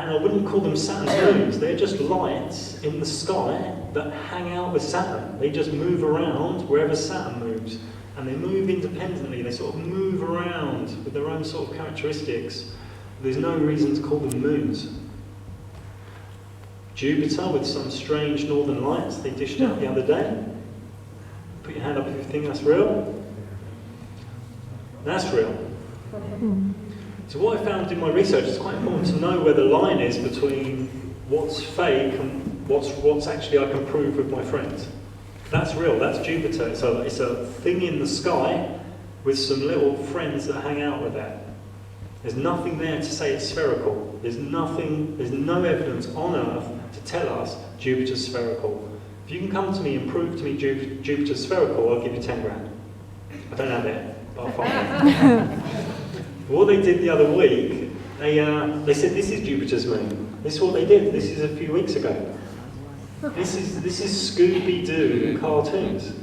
And I wouldn't call them Saturn's moons, they're just lights in the sky that hang out with Saturn. They just move around wherever Saturn moves. And they move independently, they sort of move around with their own sort of characteristics. There's no reason to call them moons. Jupiter with some strange northern lights they dished out the other day. Put your hand up if you think that's real. That's real. So what I found in my research, it's quite important to know where the line is between what's fake and what's actually I can prove with my friends. That's real, that's Jupiter. It's a thing in the sky with some little friends that hang out with that. There's nothing there to say it's spherical. There's no evidence on Earth to tell us Jupiter's spherical. If you can come to me and prove to me Jupiter's spherical, I'll give you 10 grand. I don't have it, but I'll find it. What they did the other week, they said this is Jupiter's moon. This is what they did. This is a few weeks ago. This is Scooby-Doo cartoons.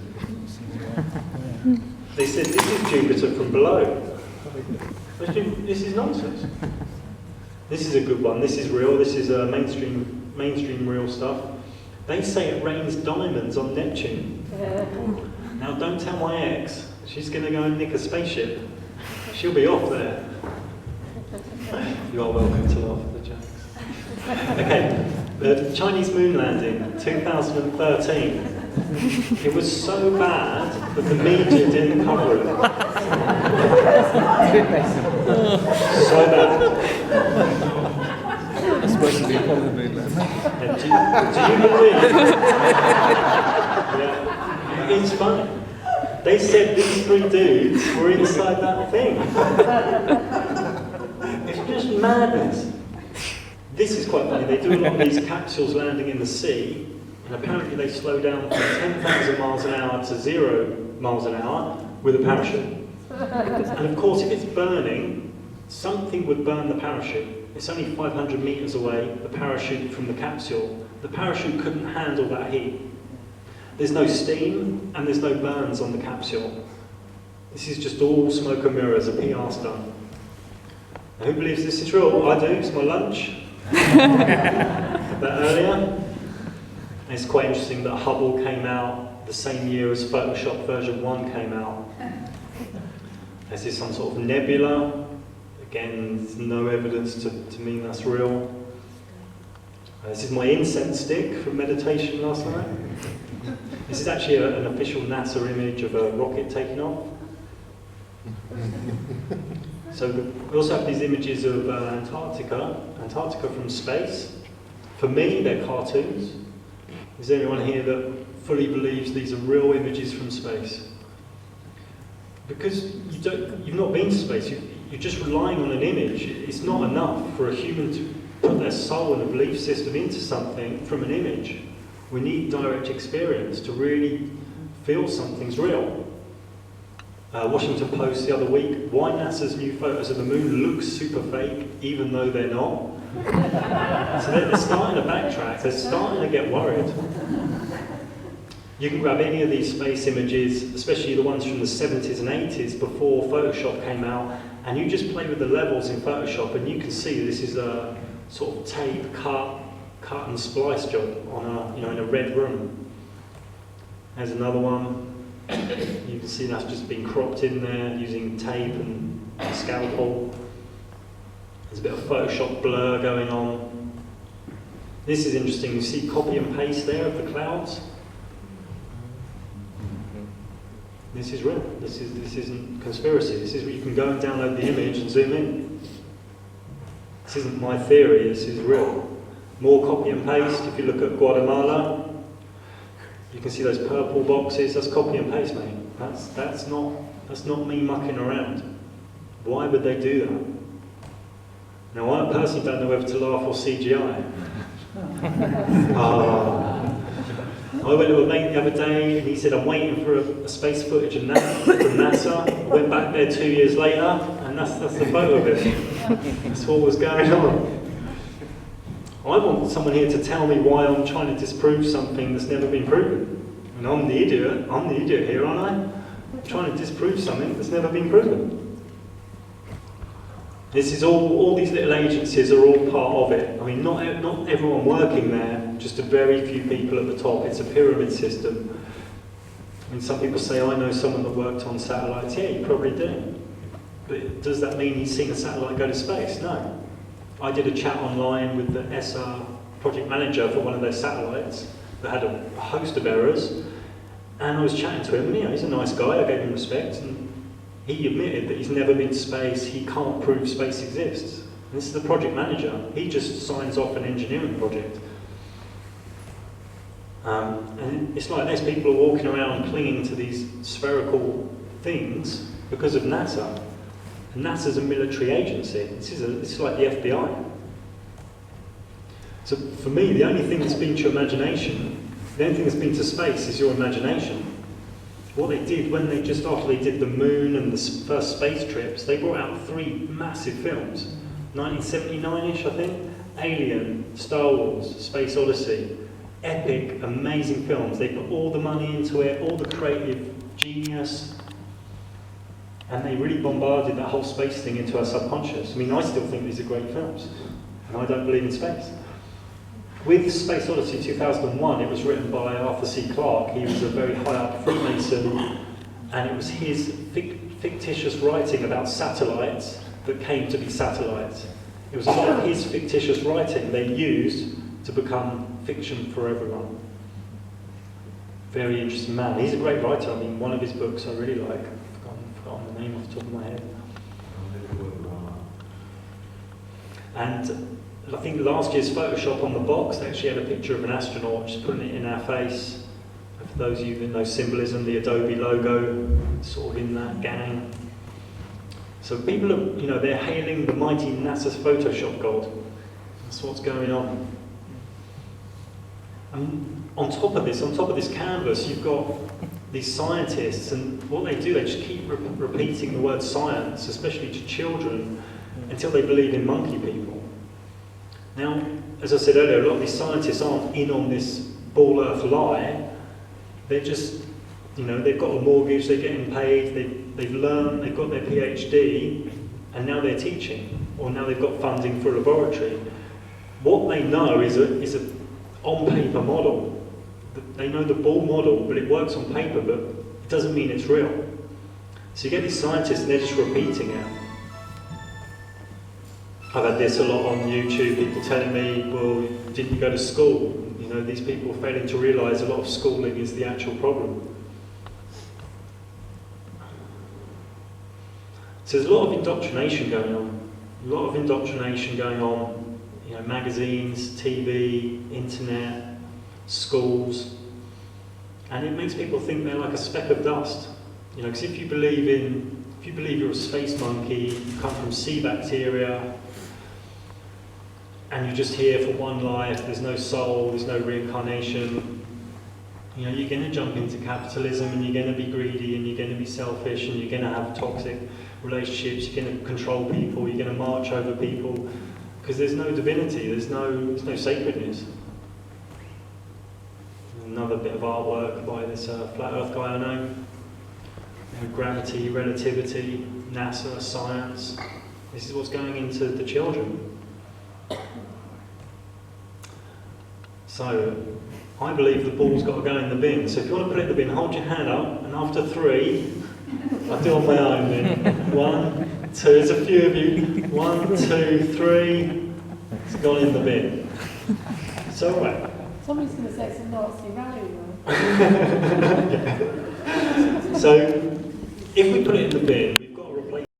They said this is Jupiter from below. This is nonsense. This is a good one. This is real. This is mainstream real stuff. They say it rains diamonds on Neptune. Now don't tell my ex. She's going to go and nick a spaceship. She'll be off there. You are welcome to laugh at the jokes. Okay, the Chinese moon landing, 2013. It was so bad that the media didn't cover it. So bad. It's supposed to be part of the moon landing. Do you believe? Yeah. It's funny. They said these three dudes were inside that thing. It's just madness. This is quite funny. They do a lot of these capsules landing in the sea, and apparently they slow down from 10,000 miles an hour to 0 miles an hour with a parachute. And of course, if it's burning, something would burn the parachute. It's only 500 meters away, the parachute from the capsule. The parachute couldn't handle that heat. There's no steam, and there's no burns on the capsule. This is just all smoke and mirrors, a PR stunt. Now, who believes this is real? I do, it's my lunch. A bit earlier. And it's quite interesting that Hubble came out the same year as Photoshop version 1 came out. This is some sort of nebula. Again, there's no evidence to mean that's real. This is my incense stick from meditation last night. This is actually an official NASA image of a rocket taking off. So we also have these images of Antarctica from space. For me, they're cartoons. Is there anyone here that fully believes these are real images from space? Because you've not been to space, you're just relying on an image. It's not enough for a human to put their soul and a belief system into something from an image. We need direct experience to really feel something's real. Washington Post the other week, why NASA's new photos of the moon look super fake, even though they're not. So they're starting to backtrack, they're starting to get worried. You can grab any of these space images, especially the ones from the 70s and 80s before Photoshop came out, and you just play with the levels in Photoshop and you can see this is a sort of tape cut and splice job on in a red room. There's another one. You can see that's just been cropped in there using tape and a scalpel. There's a bit of Photoshop blur going on. This is interesting. You see copy and paste there of the clouds. This is real. This isn't conspiracy. This is where you can go and download the image and zoom in. This isn't my theory. This is real. More copy and paste. If you look at Guatemala, you can see those purple boxes. That's copy and paste, mate. That's not me mucking around. Why would they do that? Now, I personally don't know whether to laugh or CGI. I went to a mate the other day and he said, I'm waiting for a space footage from NASA. I went back there 2 years later and that's the photo of it. That's what was going on. I want someone here to tell me why I'm trying to disprove something that's never been proven. And I'm the idiot here, aren't I? I'm trying to disprove something that's never been proven. This is all these little agencies are all part of it. I mean, not everyone working there, just a very few people at the top. It's a pyramid system. I mean, some people say, I know someone that worked on satellites. Yeah, you probably do. But does that mean he's seen a satellite go to space? No. I did a chat online with the SR project manager for one of their satellites that had a host of errors. And I was chatting to him, and he's a nice guy, I gave him respect. And he admitted that he's never been to space, he can't prove space exists. And this is the project manager, he just signs off an engineering project. And it's like there's people are walking around clinging to these spherical things because of NASA. And NASA's a military agency, this is like the FBI. So for me, the only thing that's been to your imagination, the only thing that's been to space is your imagination. What they did after they did the moon and the first space trips, they brought out 3 massive films. 1979-ish, I think. Alien, Star Wars, Space Odyssey. Epic, amazing films. They put all the money into it, all the creative genius. And they really bombarded that whole space thing into our subconscious. I mean, I still think these are great films. And I don't believe in space. With Space Odyssey 2001, it was written by Arthur C. Clarke. He was a very high-up Freemason, and it was his fictitious writing about satellites that came to be satellites. It was a lot of his fictitious writing they used to become fiction for everyone. Very interesting man. He's a great writer. I mean, one of his books I really like. I've forgotten the name off the top of my head. And I think last year's Photoshop on the box, they actually had a picture of an astronaut just putting it in our face. For those of you that know symbolism, the Adobe logo, sort of in that gang. So people are, they're hailing the mighty NASA's Photoshop god. That's what's going on. And on top of this canvas, you've got these scientists, and what they do, they just keep repeating the word science, especially to children, until they believe in monkey people. Now, as I said earlier, a lot of these scientists aren't in on this ball earth lie. They're just, they've got a mortgage, they're getting paid, they've learned, they've got their PhD, and now they're teaching, or now they've got funding for a laboratory. What they know is a on-paper model. They know the ball model, but it works on paper, but it doesn't mean it's real. So you get these scientists and they're just repeating it. I've had this a lot on YouTube, people telling me, well, didn't you go to school? These people are failing to realise a lot of schooling is the actual problem. So there's a lot of indoctrination going on. Magazines, TV, internet, schools. And it makes people think they're like a speck of dust. Because if you believe you're a space monkey, you come from sea bacteria, and you're just here for one life, there's no soul, there's no reincarnation, you're going to jump into capitalism, and you're going to be greedy, and you're going to be selfish, and you're going to have toxic relationships, you're going to control people, you're going to march over people, because there's no divinity, there's no sacredness. Another bit of artwork by this flat earth guy I know. Gravity, relativity, NASA, science. This is what's going into the children. So, I believe the ball's got to go in the bin. So if you want to put it in the bin, hold your hand up, and after 3, I'll do it on my own then. 1, 2, there's a few of you. 1, 2, 3. It's gone in the bin. It's all right. Somebody's going to say it's a Nazi rally, though. So, if we put it in the bin,